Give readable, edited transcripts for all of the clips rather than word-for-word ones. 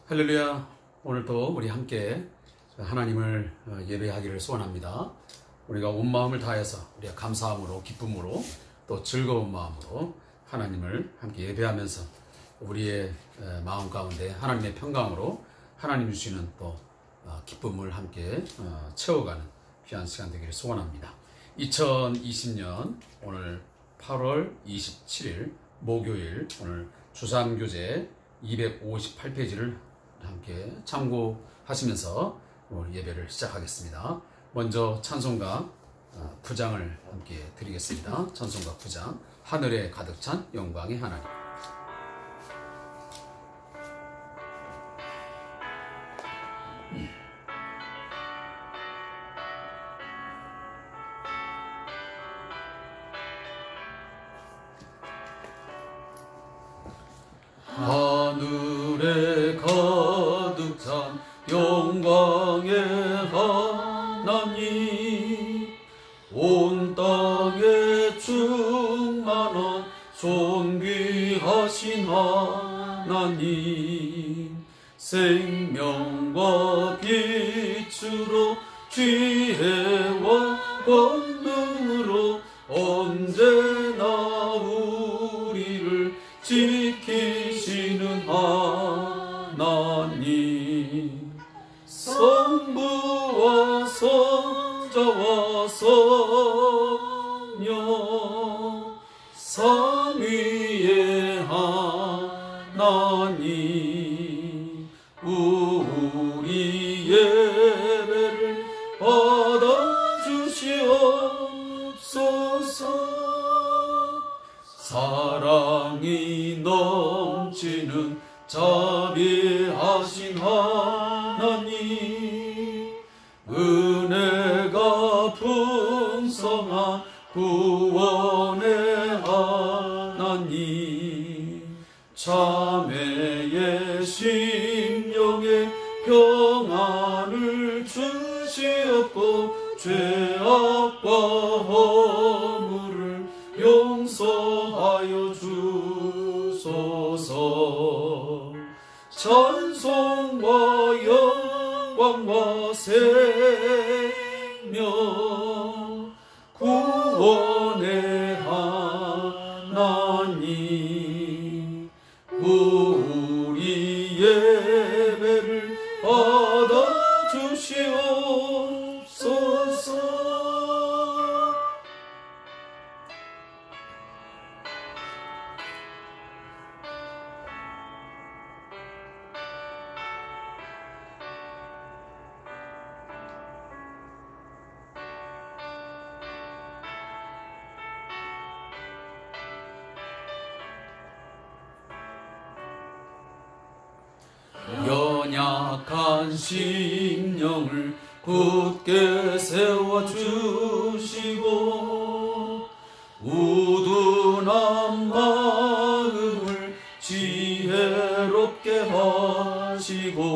할렐루야. 오늘도 우리 함께 하나님을 예배하기를 소원합니다. 우리가 온 마음을 다해서 우리가 감사함으로, 기쁨으로, 또 즐거운 마음으로 하나님을 함께 예배하면서 우리의 마음 가운데 하나님의 평강으로 하나님 주시는 또 기쁨을 함께 채워가는 귀한 시간 되기를 소원합니다. 2020년 오늘 8월 27일 목요일, 오늘 주3교재 258페이지를 함께 참고하시면서 오늘 예배를 시작하겠습니다. 먼저 찬송가 9장을 함께 드리겠습니다. 찬송가 9장, 하늘에 가득 찬 영광의 하나님. 하늘에 가득 찬 영광의 하나님, 온 땅에 충만한 존귀하신 하나님, 생명과 빛으로 지혜와 권능으로 언제나 우리를 지키시는 하나님, 성부와 성자와 성령 삼위의 하나님, 우리 예배를 받아주시옵소서. 사랑이 넘치는 자비하신 하나님, 은혜가 풍성한 구원의 하나님, 자매의 심령에 평안을 주시옵고 죄악과 허물을 용서하여 주소서. 찬송과 영광과 생명 구원의 하나님, 우리 예배를 받아주시옵소서. 연약한 심령을 굳게 세워주시고, 우둔한 마음을 지혜롭게 하시고,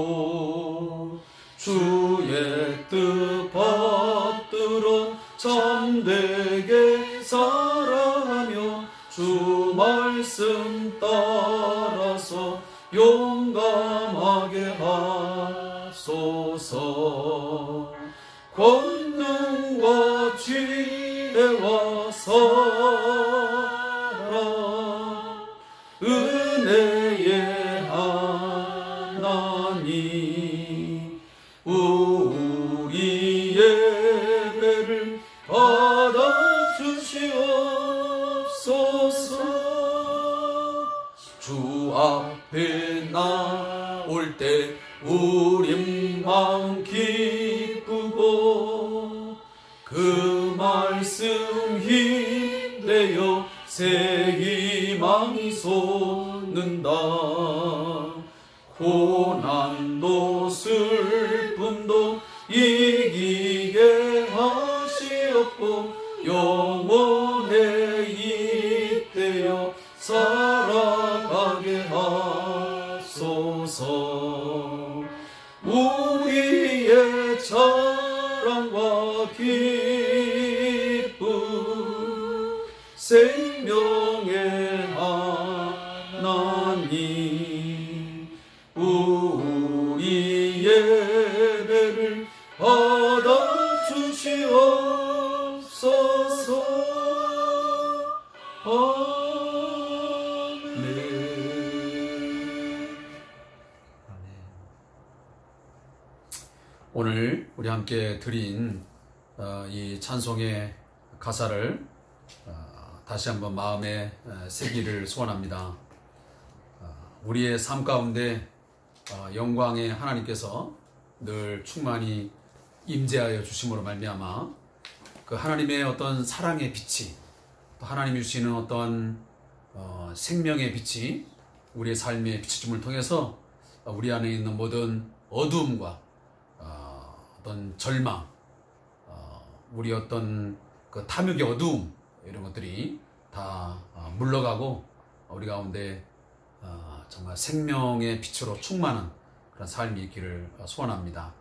주의 뜻 받들어 참되게 살아가며 주 말씀 따라서 용감하게 하소서. 권능과 지혜와 사랑, 은혜의 하나님, 우리 예배를 받아주시옵소서. 주 앞에 나올 때 우리 마음 기쁘고, 그 말씀 힘내어 새 희망이 솟는다. 고난도 슬픔도 이기게 하시옵고, 영원에 잇대어 살아가게 하소서. 우리의 자랑과 기쁨, 생명의 하나님, 우리 오늘 우리 함께 드린 이 찬송의 가사를 다시 한번 마음에 새기를 소원합니다. 우리의 삶 가운데 영광의 하나님께서 늘 충만히 임재하여 주심으로 말미암아 그 하나님의 어떤 사랑의 빛이, 또 하나님이 주시는 어떤 생명의 빛이 우리의 삶의 비추심을 통해서 우리 안에 있는 모든 어두움과 어떤 절망, 우리 어떤 그 탐욕의 어두움, 이런 것들이 다 물러가고 우리 가운데 정말 생명의 빛으로 충만한 그런 삶이 있기를 소원합니다.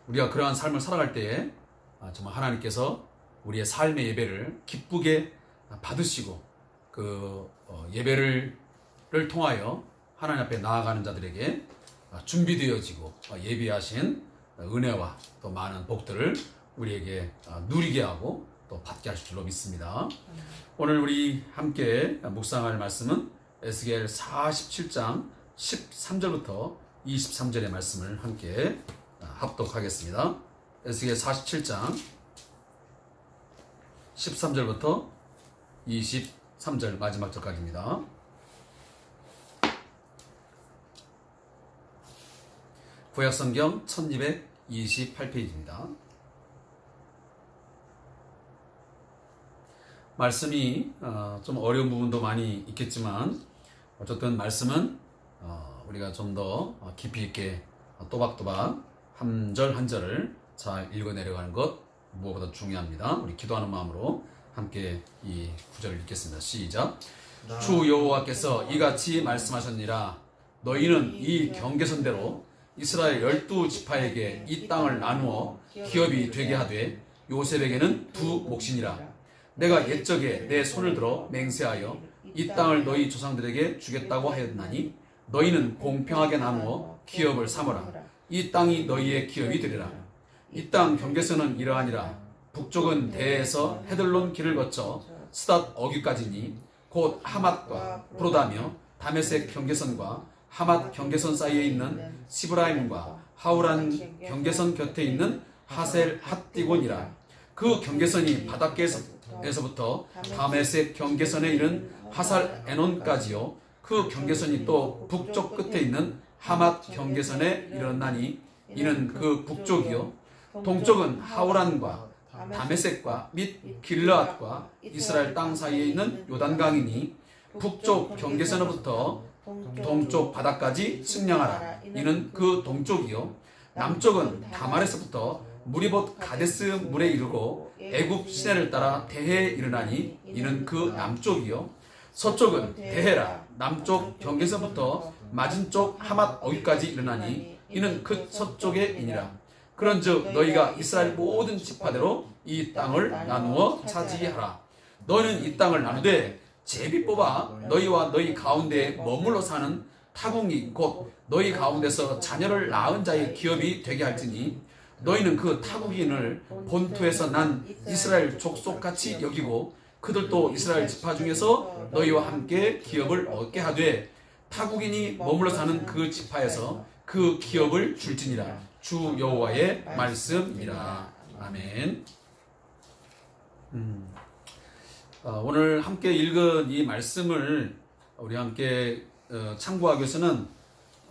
우리가 그러한 삶을 살아갈 때에 정말 하나님께서 우리의 삶의 예배를 기쁘게 받으시고 그 예배를 통하여 하나님 앞에 나아가는 자들에게 준비되어지고 예비하신 은혜와 또 많은 복들을 우리에게 누리게 하고 또 받게 하실 줄로 믿습니다. 오늘 우리 함께 묵상할 말씀은 에스겔 47장 13절부터 23절의 말씀을 함께 합독하겠습니다. 에스겔 47장 13절부터 23절 마지막 절까지입니다. 구약성경 1228페이지입니다. 말씀이 좀 어려운 부분도 많이 있겠지만 어쨌든 말씀은 우리가 좀 더 깊이 있게 또박또박 한 절 한 절을 잘 읽어 내려가는 것 무엇보다 중요합니다. 우리 기도하는 마음으로 함께 이 구절을 읽겠습니다. 시작. 주 여호와께서 이같이 말씀하셨니라. 너희는 이 경계선대로 이스라엘 12지파에게 이 땅을 나누어 기업이 되게 하되 요셉에게는 두 몫이니라. 내가 옛적에 내 손을 들어 맹세하여 이 땅을 너희 조상들에게 주겠다고 하였나니 너희는 공평하게 나누어 기업을 삼으라. 이 땅이 너희의 기업이 되리라. 이 땅 경계선은 이러하니라. 북쪽은 대에서 헤들론 길을 거쳐 스닷 어귀까지니 곧 하맛과 브로다며 다메섹 경계선과 하맛 경계선 사이에 있는 시브라임과 하우란 경계선 곁에 있는 하셀 핫디곤이라. 그 경계선이 바닷가에서부터 다메섹 경계선에 이른 하살 에논까지요. 그 경계선이 또 북쪽 끝에 있는 하맛 경계선에 이르렀나니 이는 그 북쪽이요. 동쪽은 하우란과 다메섹과 및 길르앗과 이스라엘 땅 사이에 있는 요단강이니 북쪽 경계선으로부터 동쪽 바다까지 측량하라. 이는 그 동쪽이요. 남쪽은 다말에서부터 무리봇 가데스 물에 이르고 애굽 시내를 따라 대해에 이르나니 이는 그 남쪽이요. 서쪽은 대해라. 남쪽 경계선부터 맞은쪽 하맛 어귀까지 이르나니 이는 그 서쪽에이니라. 그런즉 너희가 이스라엘 모든 지파대로 이 땅을 나누어 차지하라. 너희는 이 땅을 나누되 제비 뽑아 너희와 너희 가운데에 머물러 사는 타국이 곧 너희 가운데서 자녀를 낳은 자의 기업이 되게 할지니 너희는 그 타국인을 본토에서 난 이스라엘 족속같이 여기고 그들도 이스라엘 지파 중에서 너희와 함께 기업을 얻게 하되 타국인이 머물러 사는 그 지파에서 그 기업을 줄지니라. 주 여호와의 말씀이라. 아멘. 오늘 함께 읽은 이 말씀을 우리 함께 참고하기 위해서는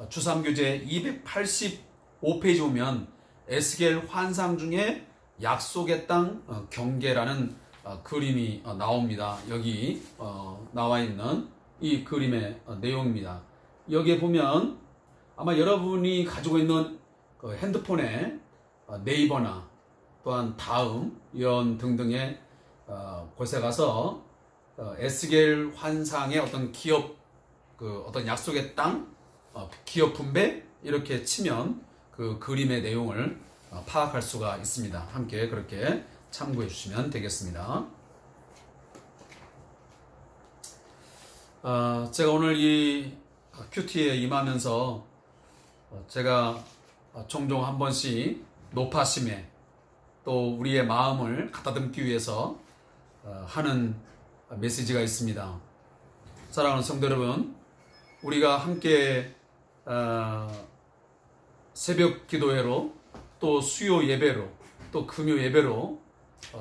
주삼교재 285페이지 보면 에스겔 환상 중에 약속의 땅 경계라는 그림이 나옵니다. 여기 나와 있는 이 그림의 내용입니다. 여기에 보면 아마 여러분이 가지고 있는 그 핸드폰에 네이버나 또한 다음 이런 등등의 곳에 가서 에스겔 환상의 어떤 기업 그 어떤 약속의 땅 기업 분배 이렇게 치면 그 그림의 내용을 파악할 수가 있습니다. 함께 그렇게 참고해 주시면 되겠습니다. 제가 오늘 이 큐티에 임하면서 제가 종종 한 번씩 높아심에 또 우리의 마음을 가다듬기 위해서 하는 메시지가 있습니다. 사랑하는 성도 여러분, 우리가 함께 새벽 기도회로 또 수요 예배로 또 금요 예배로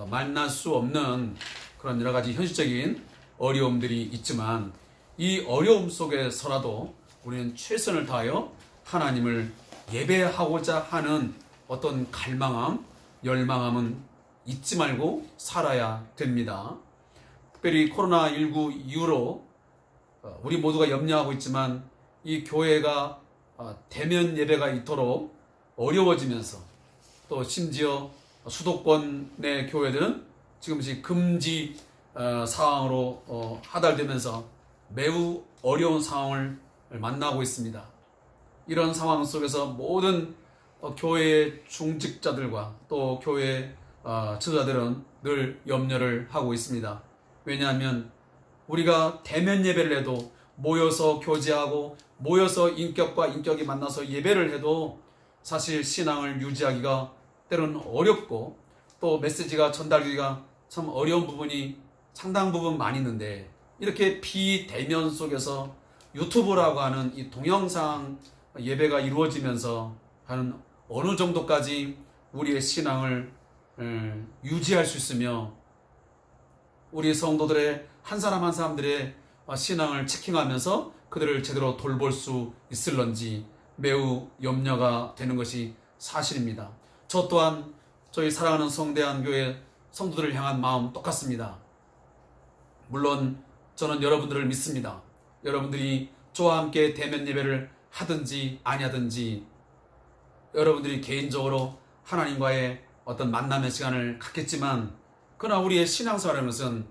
만날 수 없는 그런 여러 가지 현실적인 어려움들이 있지만 이 어려움 속에서라도 우리는 최선을 다하여 하나님을 예배하고자 하는 어떤 갈망함, 열망함은 잊지 말고 살아야 됩니다. 특별히 코로나19 이후로 우리 모두가 염려하고 있지만 이 교회가 대면 예배가 있도록 어려워지면서 또 심지어 수도권의 교회들은 지금씩 금지 상황으로 하달되면서 매우 어려운 상황을 만나고 있습니다. 이런 상황 속에서 모든 교회의 중직자들과 또 교회 지도자들은 늘 염려를 하고 있습니다. 왜냐하면 우리가 대면 예배를 해도 모여서 교제하고 모여서 인격과 인격이 만나서 예배를 해도 사실 신앙을 유지하기가 때로는 어렵고 또 메시지가 전달되기가 참 어려운 부분이 상당 부분 많이 있는데 이렇게 비대면 속에서 유튜브라고 하는 이 동영상 예배가 이루어지면서 하는 어느 정도까지 우리의 신앙을 유지할 수 있으며 우리 성도들의 한 사람 한 사람들의 신앙을 체킹하면서 그들을 제대로 돌볼 수 있을런지 매우 염려가 되는 것이 사실입니다. 저 또한 저희 사랑하는 성대한교회 성도들을 향한 마음 똑같습니다. 물론 저는 여러분들을 믿습니다. 여러분들이 저와 함께 대면 예배를 하든지 아니하든지 여러분들이 개인적으로 하나님과의 어떤 만남의 시간을 갖겠지만 그러나 우리의 신앙생활하는 것은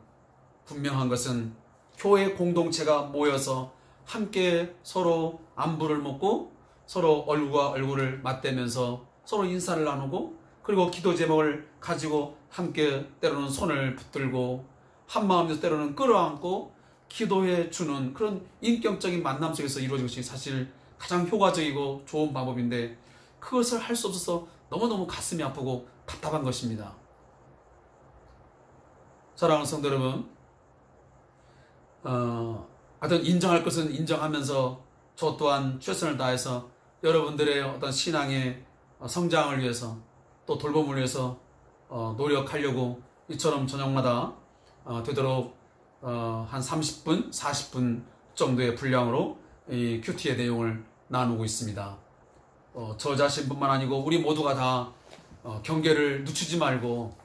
분명한 것은 교회 공동체가 모여서 함께 서로 안부를 묻고 서로 얼굴과 얼굴을 맞대면서 서로 인사를 나누고 그리고 기도 제목을 가지고 함께 때로는 손을 붙들고 한마음에서 때로는 끌어안고 기도해 주는 그런 인격적인 만남 속에서 이루어진 것이 사실 가장 효과적이고 좋은 방법인데 그것을 할 수 없어서 너무너무 가슴이 아프고 답답한 것입니다. 사랑하는 성도 여러분, 하여튼 인정할 것은 인정하면서 저 또한 최선을 다해서 여러분들의 어떤 신앙의 성장을 위해서 또 돌봄을 위해서 노력하려고 이처럼 저녁마다 되도록 한 30분, 40분 정도의 분량으로 이 큐티의 내용을 나누고 있습니다. 저 자신뿐만 아니고 우리 모두가 다 경계를 늦추지 말고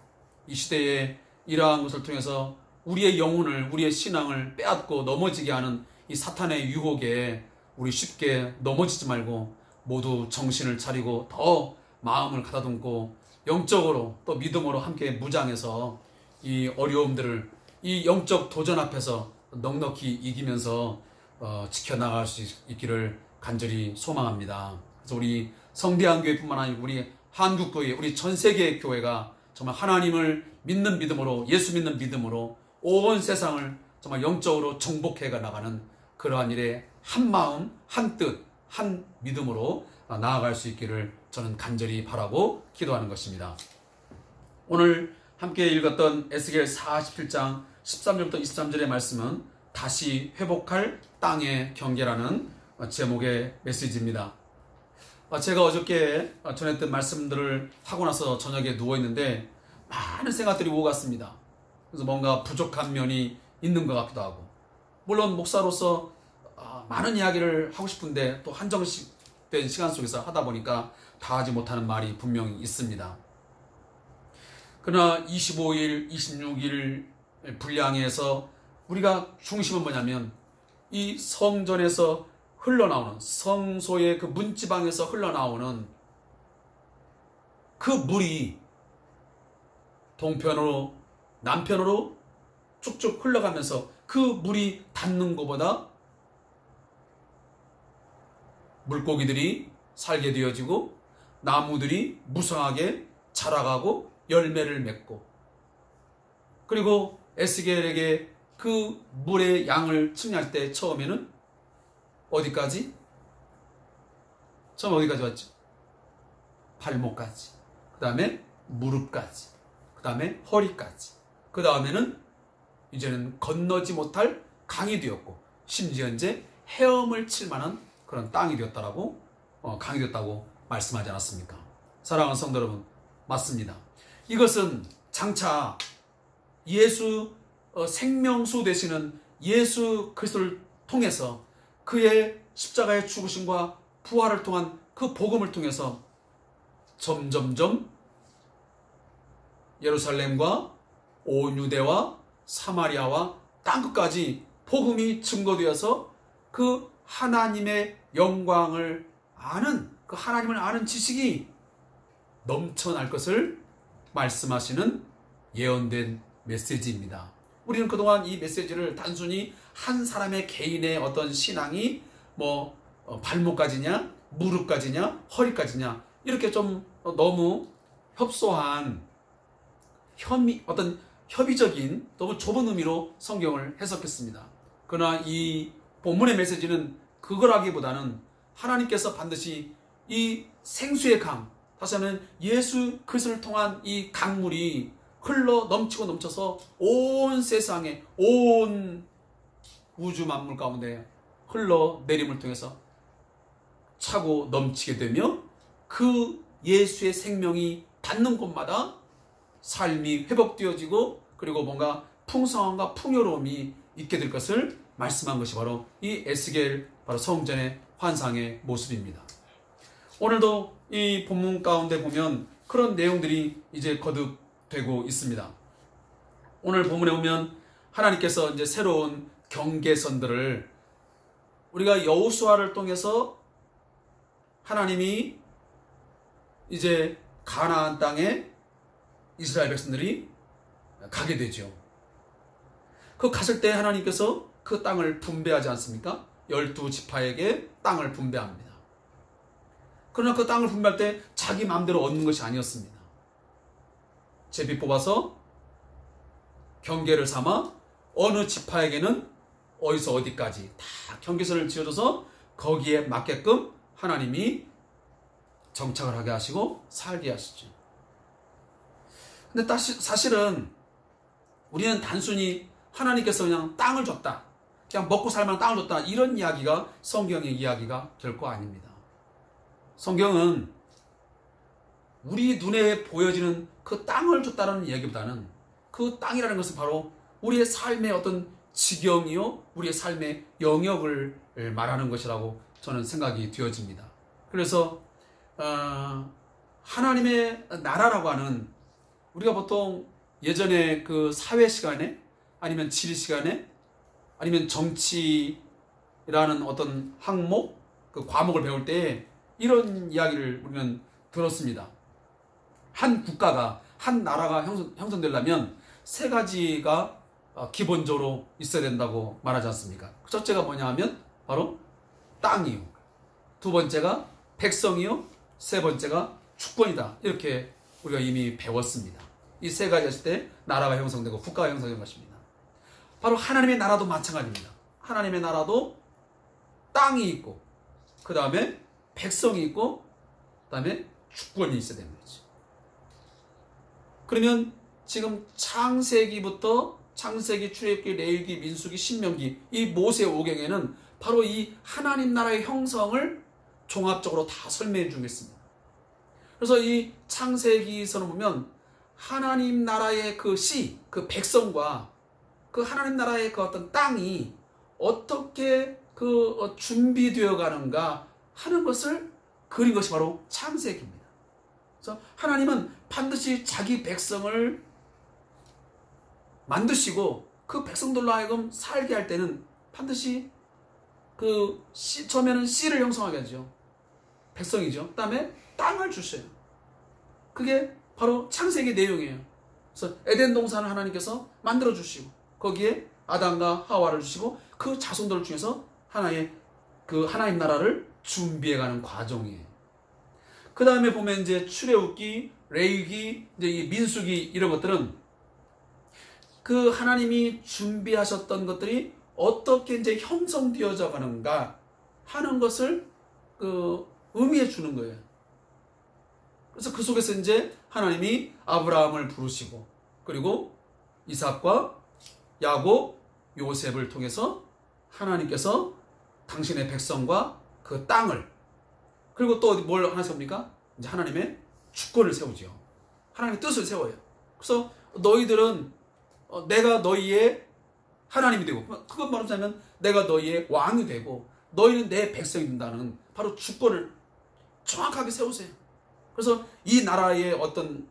이 시대에 이러한 것을 통해서 우리의 영혼을, 우리의 신앙을 빼앗고 넘어지게 하는 이 사탄의 유혹에 우리 쉽게 넘어지지 말고 모두 정신을 차리고 더 마음을 가다듬고 영적으로 또 믿음으로 함께 무장해서 이 어려움들을 이 영적 도전 앞에서 넉넉히 이기면서 지켜나갈 수 있기를 간절히 소망합니다. 그래서 우리 성대한교회뿐만 아니고 우리 한국교회, 우리 전 세계의 교회가 정말 하나님을 믿는 믿음으로, 예수 믿는 믿음으로 온 세상을 정말 영적으로 정복해 나가는 그러한 일에 한 마음, 한 뜻, 한 믿음으로 나아갈 수 있기를 저는 간절히 바라고 기도하는 것입니다. 오늘 함께 읽었던 에스겔 47장 13절부터 23절의 말씀은 다시 회복할 땅의 경계라는 제목의 메시지입니다. 제가 어저께 전했던 말씀들을 하고 나서 저녁에 누워있는데 많은 생각들이 오고 갔습니다. 그래서 뭔가 부족한 면이 있는 것 같기도 하고 물론 목사로서 많은 이야기를 하고 싶은데 또 한정된 시간 속에서 하다 보니까 다 하지 못하는 말이 분명히 있습니다. 그러나 25일, 26일 분량에서 우리가 중심은 뭐냐면 이 성전에서 흘러나오는 성소의 그 문지방에서 흘러나오는 그 물이 동편으로 남편으로 쭉쭉 흘러가면서 그 물이 닿는 것보다 물고기들이 살게 되어지고 나무들이 무성하게 자라가고 열매를 맺고 그리고 에스겔에게 그 물의 양을 측량할 때 처음에는 어디까지? 처음 어디까지 왔죠? 발목까지. 그 다음에 무릎까지. 그 다음에 허리까지. 그 다음에는 이제는 건너지 못할 강이 되었고 심지어 이제 헤엄을 칠 만한 그런 땅이 되었다라고 강이 되었다고 말씀하지 않았습니까? 사랑하는 성도 여러분, 맞습니다. 이것은 장차 예수 생명수 되시는 예수 그리스도를 통해서 그의 십자가의 죽으심과 부활을 통한 그 복음을 통해서 점점점 예루살렘과 온 유대와 사마리아와 땅끝까지 복음이 증거되어서 그 하나님의 영광을 아는, 그 하나님을 아는 지식이 넘쳐날 것을 말씀하시는 예언된 메시지입니다. 우리는 그동안 이 메시지를 단순히 한 사람의 개인의 어떤 신앙이 발목까지냐, 무릎까지냐, 허리까지냐, 이렇게 좀 너무 협소한 어떤 협의적인 너무 좁은 의미로 성경을 해석했습니다. 그러나 이 본문의 메시지는 그거라기보다는 하나님께서 반드시 이 생수의 강, 다시 하면 예수 그리스도를 통한 이 강물이 흘러 넘치고 넘쳐서 온 세상에, 온 우주 만물 가운데 흘러 내림을 통해서 차고 넘치게 되며 그 예수의 생명이 닿는 곳마다 삶이 회복되어지고 그리고 뭔가 풍성함과 풍요로움이 있게 될 것을 말씀한 것이 바로 이 에스겔 바로 성전의 환상의 모습입니다. 오늘도 이 본문 가운데 보면 그런 내용들이 이제 거듭되고 있습니다. 오늘 본문에 보면 하나님께서 이제 새로운 경계선들을 우리가 여호수아를 통해서 하나님이 이제 가나안 땅에 이스라엘 백성들이 가게 되죠. 그 갔을 때 하나님께서 그 땅을 분배하지 않습니까? 12지파에게 땅을 분배합니다. 그러나 그 땅을 분배할 때 자기 마음대로 얻는 것이 아니었습니다. 제비 뽑아서 경계를 삼아 어느 지파에게는 어디서 어디까지 다 경계선을 지어줘서 거기에 맞게끔 하나님이 정착을 하게 하시고 살게 하시죠. 근데 사실은 우리는 단순히 하나님께서 그냥 땅을 줬다, 그냥 먹고 살만한 땅을 줬다, 이런 이야기가 성경의 이야기가 결코 아닙니다. 성경은 우리 눈에 보여지는 그 땅을 줬다는 이야기보다는 그 땅이라는 것은 바로 우리의 삶의 어떤 지경이요, 우리의 삶의 영역을 말하는 것이라고 저는 생각이 되어집니다. 그래서 하나님의 나라라고 하는, 우리가 보통 예전에 그 사회 시간에 아니면 지리 시간에 아니면 정치라는 어떤 항목, 그 과목을 배울 때 이런 이야기를 우리는 들었습니다. 한 국가가, 한 나라가 형성되려면 세 가지가 기본적으로 있어야 된다고 말하지 않습니까? 첫째가 뭐냐 하면 바로 땅이요, 두 번째가 백성이요, 세 번째가 주권이다. 이렇게 우리가 이미 배웠습니다. 이 세 가지 했을 때 나라가 형성되고 국가가 형성된 것입니다. 바로 하나님의 나라도 마찬가지입니다. 하나님의 나라도 땅이 있고, 그 다음에 백성이 있고, 그 다음에 주권이 있어야 되는 거죠. 그러면 지금 창세기부터 창세기, 출애굽기, 레위기, 민수기, 신명기, 이 모세 오경에는 바로 이 하나님 나라의 형성을 종합적으로 다 설명해 주겠습니다. 그래서 이 창세기서는 보면 하나님 나라의 그 그 백성과 그 하나님 나라의 그 어떤 땅이 어떻게 그 준비되어 가는가 하는 것을 그린 것이 바로 창세기입니다. 그래서 하나님은 반드시 자기 백성을 만드시고 그 백성들로 하여금 살게 할 때는 반드시 그 처음에는 씨를 형성하게 하죠. 백성이죠. 그 다음에 땅을 주셔요. 그게 바로 창세기 내용이에요. 그래서 에덴 동산을 하나님께서 만들어 주시고 거기에 아담과 하와를 주시고 그 자손들 중에서 하나의 그 하나님 나라를 준비해가는 과정이에요. 그 다음에 보면 이제 출애굽기, 레위기, 이제 이 민수기 이런 것들은 그 하나님이 준비하셨던 것들이 어떻게 이제 형성되어져 가는가 하는 것을 그 의미해 주는 거예요. 그래서 그 속에서 이제 하나님이 아브라함을 부르시고 그리고 이삭과 야곱, 요셉을 통해서 하나님께서 당신의 백성과 그 땅을, 그리고 또 뭘 하셨습니까? 이제 하나님의 주권을 세우지요. 하나님의 뜻을 세워요. 그래서 너희들은 내가 너희의 하나님이 되고, 그것 말하자면 내가 너희의 왕이 되고 너희는 내 백성이 된다는 바로 주권을 정확하게 세우세요. 그래서 이 나라의 어떤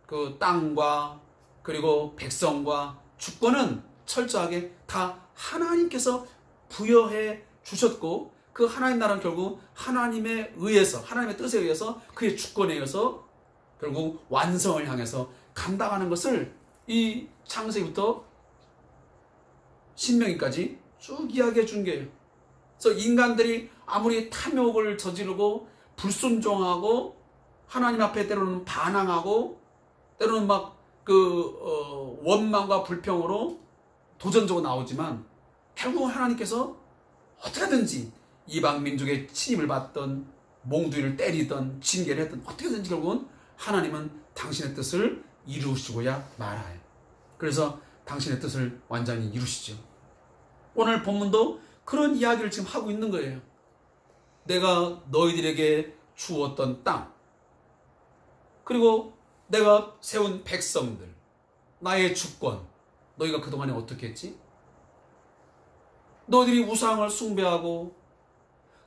그 땅과 그리고 백성과 주권은 철저하게 다 하나님께서 부여해 주셨고, 그 하나님 나라는 결국 하나님에 의해서, 하나님의 뜻에 의해서, 그의 주권에 의해서 결국 완성을 향해서 감당하는 것을 이 창세기부터 신명기까지 쭉 이야기해 준 거예요. 그래서 인간들이 아무리 탐욕을 저지르고 불순종하고 하나님 앞에 때로는 반항하고 때로는 막 원망과 불평으로 도전적으로 나오지만, 결국 하나님께서 어떻게든지 이방 민족의 침입을 받던 몽둥이를 때리던 징계를 했던 어떻게든지 결국은 하나님은 당신의 뜻을 이루시고야 말아요. 그래서 당신의 뜻을 완전히 이루시죠. 오늘 본문도 그런 이야기를 지금 하고 있는 거예요. 내가 너희들에게 주었던 땅, 그리고 내가 세운 백성들, 나의 주권, 너희가 그동안에 어떻게 했지? 너희들이 우상을 숭배하고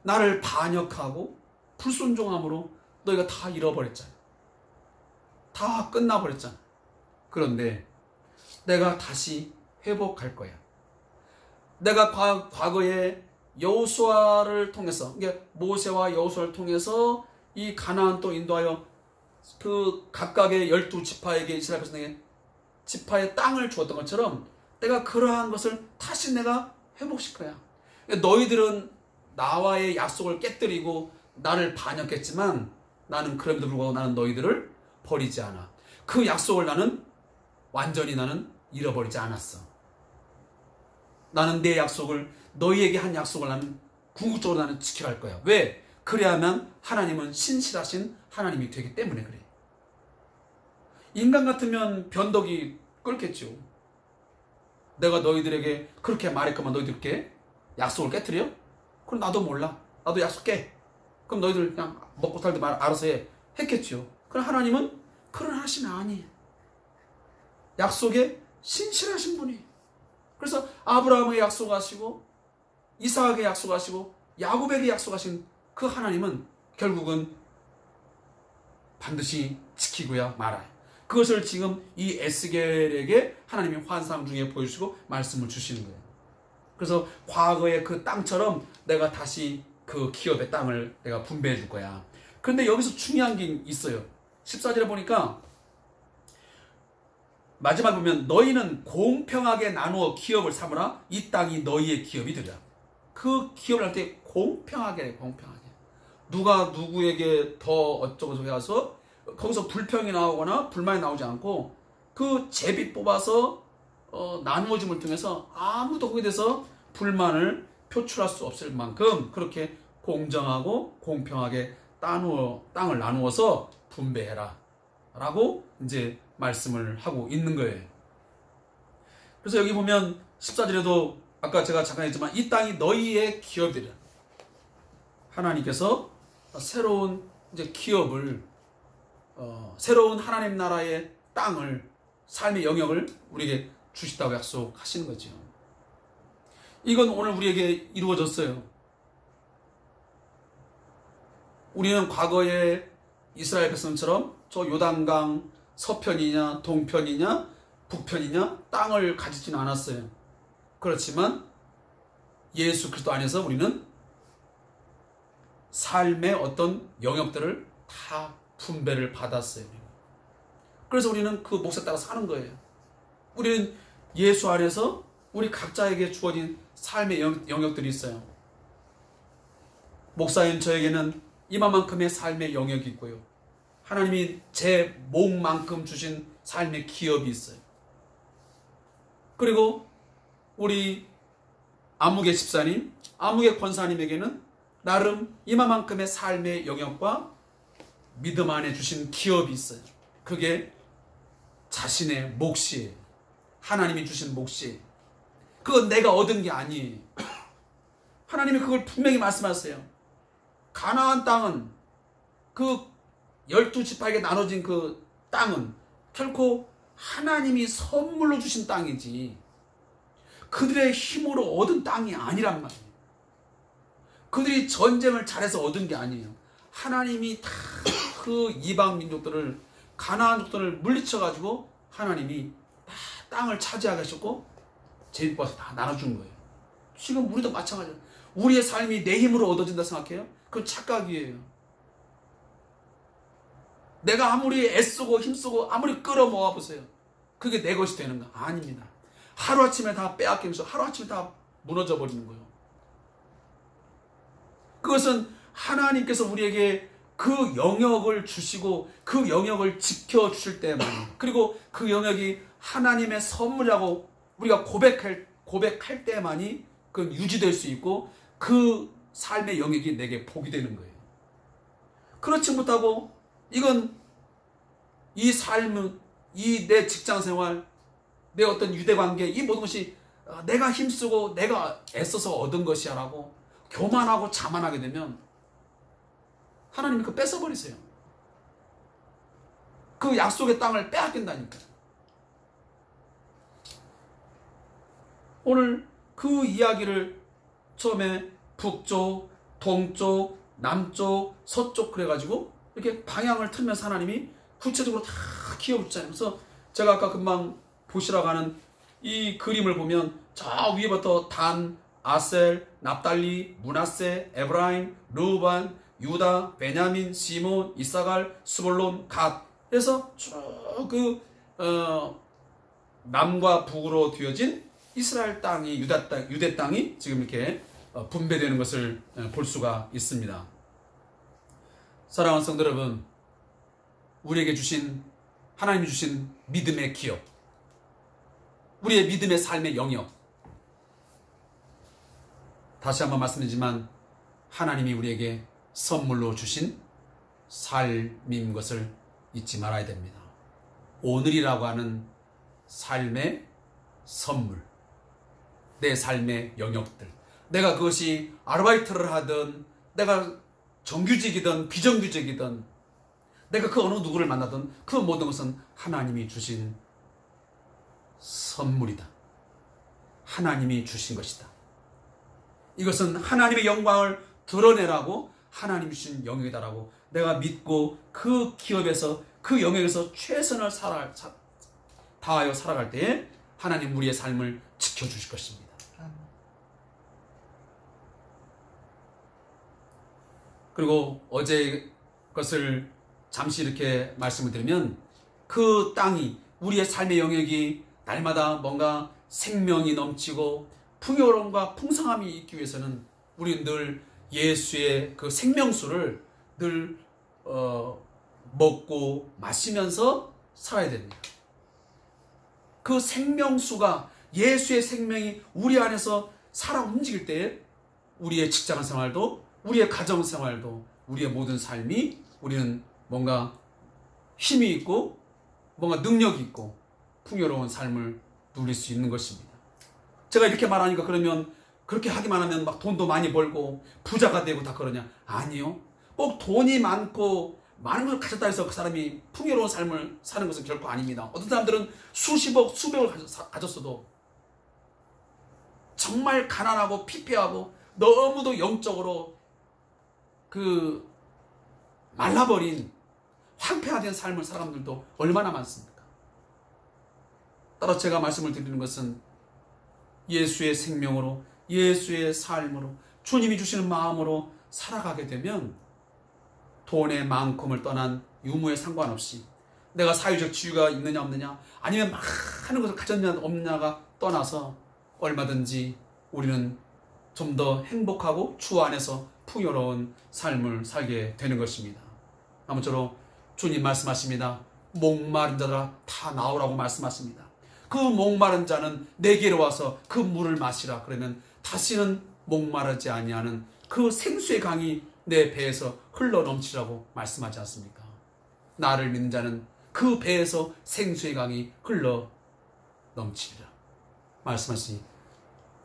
나를 반역하고 불순종함으로 너희가 다 잃어버렸잖아. 다 끝나버렸잖아. 그런데 내가 다시 회복할 거야. 내가 과거에 여호수아를 통해서, 모세와 여호수아를 통해서 이 가나안 땅 인도하여 그 각각의 12지파에게, 이스라엘 백성에게 지파의 땅을 주었던 것처럼 내가 그러한 것을 다시 내가 회복시킬 거야. 너희들은 나와의 약속을 깨뜨리고 나를 반역했지만 나는 그럼에도 불구하고 나는 너희들을 버리지 않아. 그 약속을 나는 완전히 잃어버리지 않았어. 나는 내 약속을, 너희에게 한 약속을 나는 궁극적으로 지켜갈 거야. 왜? 그래야만 하나님은 신실하신 하나님이 되기 때문에 그래. 인간 같으면 변덕이 끓겠죠. 내가 너희들에게 그렇게 말했건만 너희들께 약속을 깨트려? 그럼 나도 몰라. 나도 약속 깨. 그럼 너희들 그냥 먹고 살때 알아서 해. 했겠죠. 그럼 하나님은 그런 하나님이 아니에요. 약속에 신실하신 분이. 그래서 아브라함에게 약속하시고 이삭에게 약속하시고 야곱에게 약속하신 그 하나님은 결국은 반드시 지키고야 말아요. 그것을 지금 이 에스겔에게 하나님이 환상 중에 보여주시고 말씀을 주시는 거예요. 그래서 과거의 그 땅처럼 내가 다시 그 기업의 땅을 내가 분배해 줄 거야. 그런데 여기서 중요한 게 있어요. 14절에 보니까 마지막에 보면 너희는 공평하게 나누어 기업을 삼으라. 이 땅이 너희의 기업이 되리라. 그 기업을 할 때 공평하게. 누가 누구에게 더 어쩌고저쩌고 해서 거기서 불평이 나오거나 불만이 나오지 않고 그 제비 뽑아서 나누어짐을 통해서 아무도 거기에 대해서 불만을 표출할 수 없을 만큼 그렇게 공정하고 공평하게 땅을 나누어서 분배해라 라고 이제 말씀을 하고 있는 거예요. 그래서 여기 보면 14절에도 아까 제가 잠깐 했지만 이 땅이 너희의 기업이라. 하나님께서 새로운 이제 기업을, 새로운 하나님 나라의 땅을, 삶의 영역을 우리에게 주시다고 약속하시는 거죠. 이건 오늘 우리에게 이루어졌어요. 우리는 과거에 이스라엘 백성처럼 저 요단강 서편이냐 동편이냐 북편이냐 땅을 가지지는 않았어요. 그렇지만 예수 그리스도 안에서 우리는 삶의 어떤 영역들을 다 분배를 받았어요. 그래서 우리는 그 몫에 따라 사는 거예요. 우리는 예수 안에서 우리 각자에게 주어진 삶의 영역들이 있어요. 목사인 저에게는 이만큼의 삶의 영역이 있고요. 하나님이 제 목만큼 주신 삶의 기업이 있어요. 그리고 우리 아무개 집사님, 아무개 권사님에게는 나름 이만큼의 삶의 영역과 믿음 안에 주신 기업이 있어요. 그게 자신의 몫이에요. 하나님이 주신 몫이에요. 그건 내가 얻은 게 아니에요. 하나님이 그걸 분명히 말씀하세요. 가나안 땅은 그 12지파에게 나눠진 그 땅은 결코 하나님이 선물로 주신 땅이지 그들의 힘으로 얻은 땅이 아니란 말이에요. 그들이 전쟁을 잘해서 얻은 게 아니에요. 하나님이 다 그 이방 민족들을 가나안 족들을 물리쳐가지고 하나님이 다 땅을 차지하게 하셨고 제비뽑아서 다 나눠준 거예요. 지금 우리도 마찬가지예요. 우리의 삶이 내 힘으로 얻어진다 생각해요? 그건 착각이에요. 내가 아무리 애쓰고 힘쓰고 아무리 끌어모아 보세요. 그게 내 것이 되는가? 아닙니다. 하루아침에 다 빼앗기면서 하루아침에 다 무너져 버리는 거예요. 그것은 하나님께서 우리에게 그 영역을 주시고 그 영역을 지켜주실 때만, 그리고 그 영역이 하나님의 선물이라고 우리가 고백할 때만이 그건 유지될 수 있고 그 삶의 영역이 내게 복이 되는 거예요. 그렇지 못하고 이건 이 삶은 이 내 직장생활, 내 어떤 유대관계, 이 모든 것이 내가 힘쓰고 내가 애써서 얻은 것이야 라고 교만하고 자만하게 되면 하나님이 그거 뺏어버리세요. 그 약속의 땅을 빼앗긴다니까요. 오늘 그 이야기를 처음에 북쪽, 동쪽, 남쪽, 서쪽 그래가지고 이렇게 방향을 틀면서 하나님이 구체적으로 다 키워줬잖아요. 그래서 제가 아까 금방 보시라고 하는 이 그림을 보면 저 위에부터 단, 아셀, 납달리, 므낫세, 에브라임, 르우반, 유다, 베냐민, 시몬, 이사갈, 스볼론, 갓 해서 쭉 남과 북으로 뒤어진 이스라엘 땅이 유대 땅이 지금 이렇게 분배되는 것을 볼 수가 있습니다. 사랑하는 성도 여러분, 우리에게 주신 하나님이 주신 믿음의 기업, 우리의 믿음의 삶의 영역, 다시 한번 말씀드리지만 하나님이 우리에게 선물로 주신 삶인 것을 잊지 말아야 됩니다. 오늘이라고 하는 삶의 선물, 내 삶의 영역들, 내가 그것이 아르바이트를 하든 내가 정규직이든 비정규직이든 내가 그 어느 누구를 만나든 그 모든 것은 하나님이 주신 선물이다. 하나님이 주신 것이다. 이것은 하나님의 영광을 드러내라고 하나님이 주신 영역이다라고 내가 믿고 그 기업에서 그 영역에서 최선을 다하여 살아갈 때에 하나님 우리의 삶을 지켜주실 것입니다. 그리고 어제 것을 잠시 이렇게 말씀을 드리면 그 땅이 우리의 삶의 영역이 날마다 뭔가 생명이 넘치고 풍요로움과 풍성함이 있기 위해서는 우리는 늘 예수의 그 생명수를 늘 먹고 마시면서 살아야 됩니다. 그 생명수가 예수의 생명이 우리 안에서 살아 움직일 때에 우리의 직장 생활도 우리의 가정 생활도 우리의 모든 삶이 우리는 뭔가 힘이 있고 뭔가 능력이 있고 풍요로운 삶을 누릴 수 있는 것입니다. 제가 이렇게 말하니까 그러면 그렇게 하기만 하면 막 돈도 많이 벌고 부자가 되고 다 그러냐? 아니요. 꼭 돈이 많고 많은 걸 가졌다 해서 그 사람이 풍요로운 삶을 사는 것은 결코 아닙니다. 어떤 사람들은 수십억, 수백을 가졌어도 정말 가난하고 피폐하고 너무도 영적으로 그 말라버린 황폐화된 삶을 사는 사람들도 얼마나 많습니까? 따라서 제가 말씀을 드리는 것은 예수의 생명으로, 예수의 삶으로, 주님이 주시는 마음으로 살아가게 되면 돈의 많음을 떠난 유무에 상관없이 내가 사회적 지위가 있느냐 없느냐 아니면 많은 것을 가졌냐 없느냐가 떠나서 얼마든지 우리는 좀 더 행복하고 주 안에서 풍요로운 삶을 살게 되는 것입니다. 아무쪼록 주님 말씀하십니다. 목마른 자들아 다 나오라고 말씀하십니다. 그 목마른 자는 내게로 와서 그 물을 마시라. 그러면 다시는 목마르지 아니하는 그 생수의 강이 내 배에서 흘러 넘치라고 말씀하지 않습니까? 나를 믿는 자는 그 배에서 생수의 강이 흘러 넘치리라 말씀하시니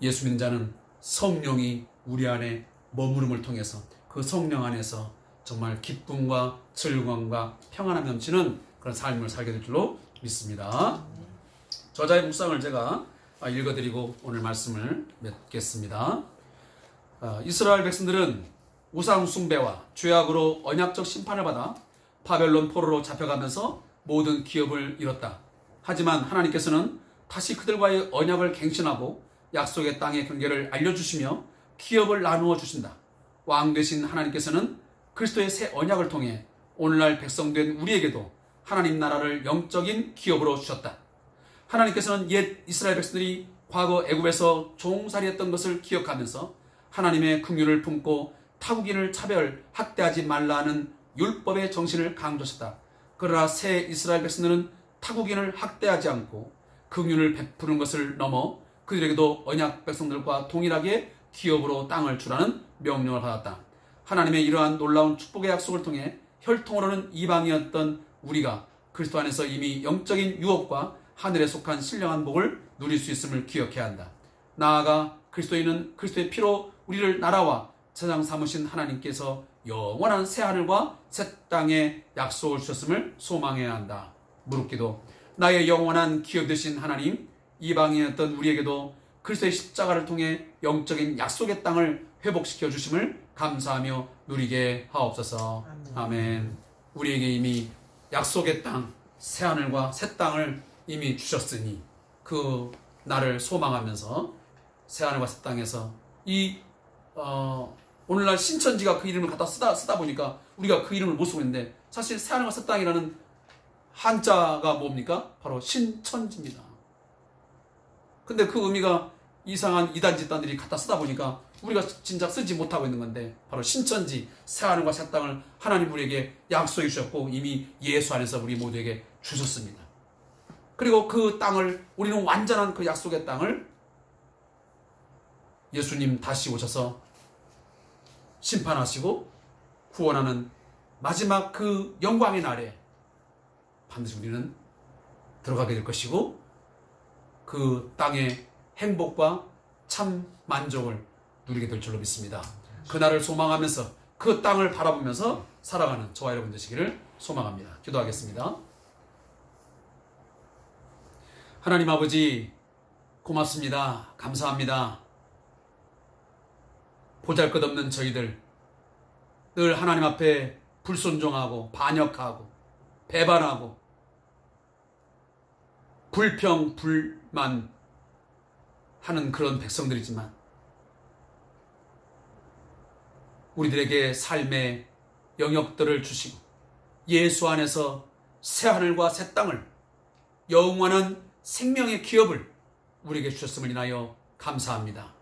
예수 믿는 자는 성령이 우리 안에 머무름을 통해서 그 성령 안에서 정말 기쁨과 즐거움과 평안함이 넘치는 그런 삶을 살게 될 줄로 믿습니다. 저자의 묵상을 제가 읽어드리고 오늘 말씀을 맺겠습니다. 이스라엘 백성들은 우상 숭배와 죄악으로 언약적 심판을 받아 바벨론 포로로 잡혀가면서 모든 기업을 잃었다. 하지만 하나님께서는 다시 그들과의 언약을 갱신하고 약속의 땅의 경계를 알려주시며 기업을 나누어 주신다. 왕 되신 하나님께서는 그리스도의 새 언약을 통해 오늘날 백성된 우리에게도 하나님 나라를 영적인 기업으로 주셨다. 하나님께서는 옛 이스라엘 백성들이 과거 애굽에서 종살이했던 것을 기억하면서 하나님의 긍휼을 품고 타국인을 차별, 학대하지 말라는 율법의 정신을 강조하셨다. 그러나 새 이스라엘 백성들은 타국인을 학대하지 않고 긍휼을 베푸는 것을 넘어 그들에게도 언약 백성들과 동일하게 기업으로 땅을 주라는 명령을 받았다. 하나님의 이러한 놀라운 축복의 약속을 통해 혈통으로는 이방이었던 우리가 그리스도 안에서 이미 영적인 유업과 하늘에 속한 신령한 복을 누릴 수 있음을 기억해야 한다. 나아가 그리스도인은 그리스도의 피로 우리를 나라와 세상 삼으신 하나님께서 영원한 새하늘과 새 땅에 약속을 주셨음을 소망해야 한다. 무릎기도 나의 영원한 기업 되신 하나님, 이방인이었던 우리에게도 그리스도의 십자가를 통해 영적인 약속의 땅을 회복시켜 주심을 감사하며 누리게 하옵소서. 아멘. 우리에게 이미 약속의 땅, 새하늘과 새 땅을 이미 주셨으니 그 날을 소망하면서 새하늘과 새 땅에서 오늘날 신천지가 그 이름을 갖다 쓰다 보니까 우리가 그 이름을 못 쓰고 있는데 사실 새하늘과 새 땅이라는 한자가 뭡니까? 바로 신천지입니다. 근데 그 의미가 이상한 이단 집단들이 갖다 쓰다 보니까 우리가 진작 쓰지 못하고 있는 건데 바로 신천지, 새하늘과 새 땅을 하나님 우리에게 약속해 주셨고 이미 예수 안에서 우리 모두에게 주셨습니다. 그리고 그 땅을 우리는 완전한 그 약속의 땅을 예수님 다시 오셔서 심판하시고 구원하는 마지막 그 영광의 날에 반드시 우리는 들어가게 될 것이고 그 땅의 행복과 참 만족을 누리게 될 줄로 믿습니다. 그날을 소망하면서 그 땅을 바라보면서 살아가는 저와 여러분 되시기를 소망합니다. 기도하겠습니다. 하나님 아버지 고맙습니다. 감사합니다. 보잘것없는 저희들 늘 하나님 앞에 불순종하고 반역하고 배반하고 불평 불만 하는 그런 백성들이지만 우리들에게 삶의 영역들을 주시고 예수 안에서 새하늘과 새 땅을 영원한 생명의 기업을 우리에게 주셨음을 인하여 감사합니다.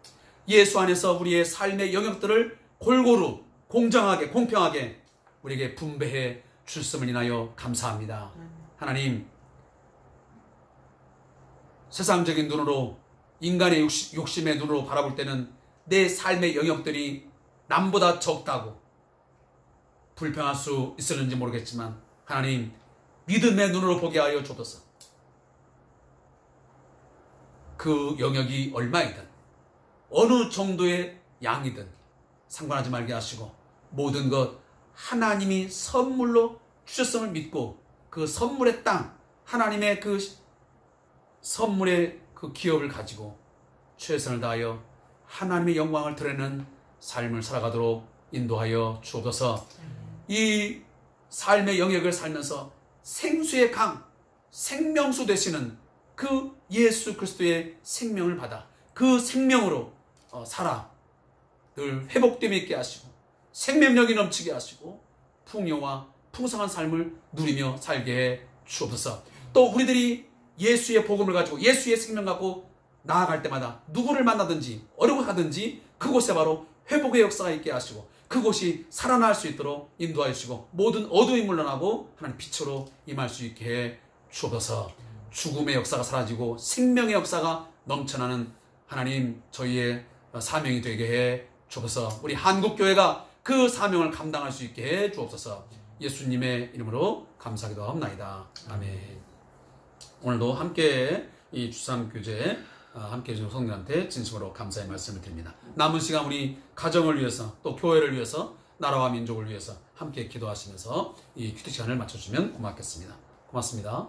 예수 안에서 우리의 삶의 영역들을 골고루 공정하게 공평하게 우리에게 분배해 주셨음을 인하여 감사합니다. 하나님, 세상적인 눈으로 인간의 욕심의 눈으로 바라볼 때는 내 삶의 영역들이 남보다 적다고 불평할 수 있었는지 모르겠지만 하나님 믿음의 눈으로 보게 하여 주옵소서. 그 영역이 얼마이든 어느 정도의 양이든 상관하지 말게 하시고 모든 것 하나님이 선물로 주셨음을 믿고 그 선물의 땅 하나님의 그 선물의 그 기업을 가지고 최선을 다하여 하나님의 영광을 드러내는 삶을 살아가도록 인도하여 주옵소서. 이 삶의 영역을 살면서 생수의 강, 생명수 되시는 그 예수 그리스도의 생명을 받아 그 생명으로 살아 늘 회복됨 있게 하시고 생명력이 넘치게 하시고 풍요와 풍성한 삶을 누리며 살게 해 주옵소서. 또 우리들이 예수의 복음을 가지고 예수의 생명 갖고 나아갈 때마다 누구를 만나든지 어려고 하든지 그곳에 바로 회복의 역사가 있게 하시고 그곳이 살아날 수 있도록 인도하여 주시고 모든 어두움이 물러나고 하나님 빛으로 임할 수 있게 해 주옵소서. 죽음의 역사가 사라지고 생명의 역사가 넘쳐나는 하나님 저희의 사명이 되게 해 주옵소서. 우리 한국교회가 그 사명을 감당할 수 있게 해 주옵소서. 예수님의 이름으로 감사하기도 합나이다. 아멘. 오늘도 함께 이 주삼교제 함께 해주신 성도님한테 진심으로 감사의 말씀을 드립니다. 남은 시간 우리 가정을 위해서 또 교회를 위해서 나라와 민족을 위해서 함께 기도하시면서 이 큐티 시간을 맞춰주면 고맙겠습니다. 고맙습니다.